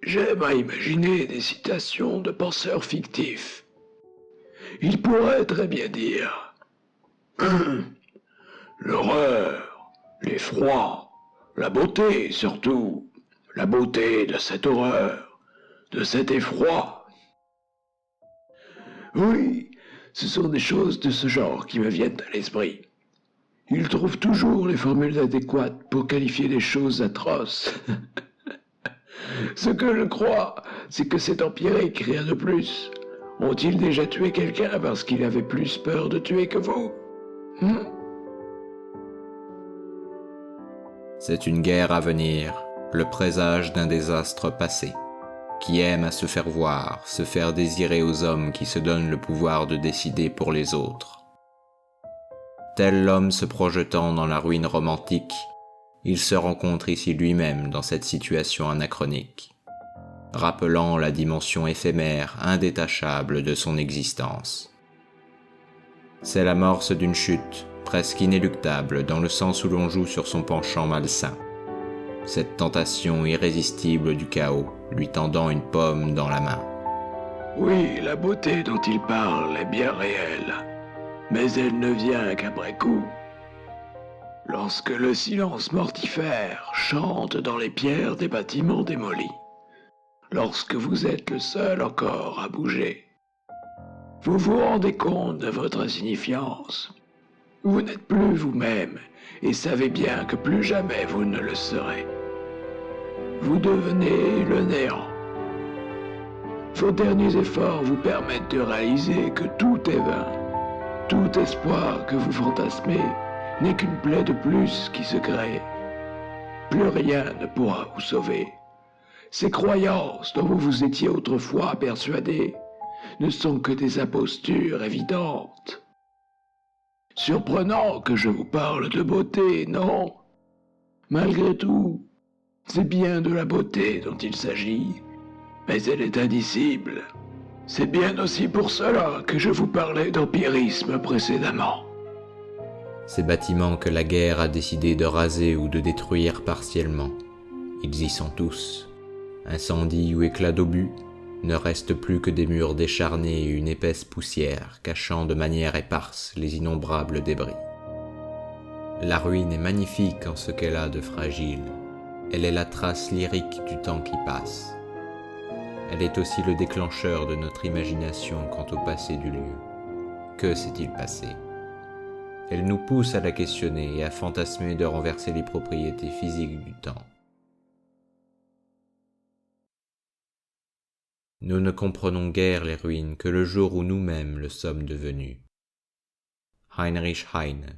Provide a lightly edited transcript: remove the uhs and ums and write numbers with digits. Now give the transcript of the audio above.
J'aime à imaginer des citations de penseurs fictifs. Il pourrait très bien dire l'horreur, l'effroi, la beauté surtout, la beauté de cette horreur, de cet effroi. Oui, ce sont des choses de ce genre qui me viennent à l'esprit. Il trouve toujours les formules adéquates pour qualifier les choses atroces. Ce que je crois, c'est que c'est empirique, rien de plus. Ont-ils déjà tué quelqu'un parce qu'il avait plus peur de tuer que vous? C'est une guerre à venir, le présage d'un désastre passé, qui aime à se faire voir, se faire désirer aux hommes qui se donnent le pouvoir de décider pour les autres. Tel l'homme se projetant dans la ruine romantique, il se rencontre ici lui-même dans cette situation anachronique, rappelant la dimension éphémère, indétachable de son existence. C'est l'amorce d'une chute, presque inéluctable dans le sens où l'on joue sur son penchant malsain. Cette tentation irrésistible du chaos, lui tendant une pomme dans la main. Oui, la beauté dont il parle est bien réelle, mais elle ne vient qu'après coup. Lorsque le silence mortifère chante dans les pierres des bâtiments démolis, lorsque vous êtes le seul encore à bouger, vous vous rendez compte de votre insignifiance. Vous n'êtes plus vous-même et savez bien que plus jamais vous ne le serez. Vous devenez le néant. Vos derniers efforts vous permettent de réaliser que tout est vain. Tout espoir que vous fantasmez n'est qu'une plaie de plus qui se crée. Plus rien ne pourra vous sauver. Ces croyances dont vous vous étiez autrefois persuadé ne sont que des impostures évidentes. Surprenant que je vous parle de beauté, non? Malgré tout, c'est bien de la beauté dont il s'agit, mais elle est indicible. C'est bien aussi pour cela que je vous parlais d'empirisme précédemment. Ces bâtiments que la guerre a décidé de raser ou de détruire partiellement, ils y sont tous. Incendie ou éclat d'obus, ne restent plus que des murs décharnés et une épaisse poussière cachant de manière éparse les innombrables débris. La ruine est magnifique en ce qu'elle a de fragile. Elle est la trace lyrique du temps qui passe. Elle est aussi le déclencheur de notre imagination quant au passé du lieu. Que s'est-il passé? Elle nous pousse à la questionner et à fantasmer de renverser les propriétés physiques du temps. Nous ne comprenons guère les ruines que le jour où nous-mêmes le sommes devenus. Heinrich Heine.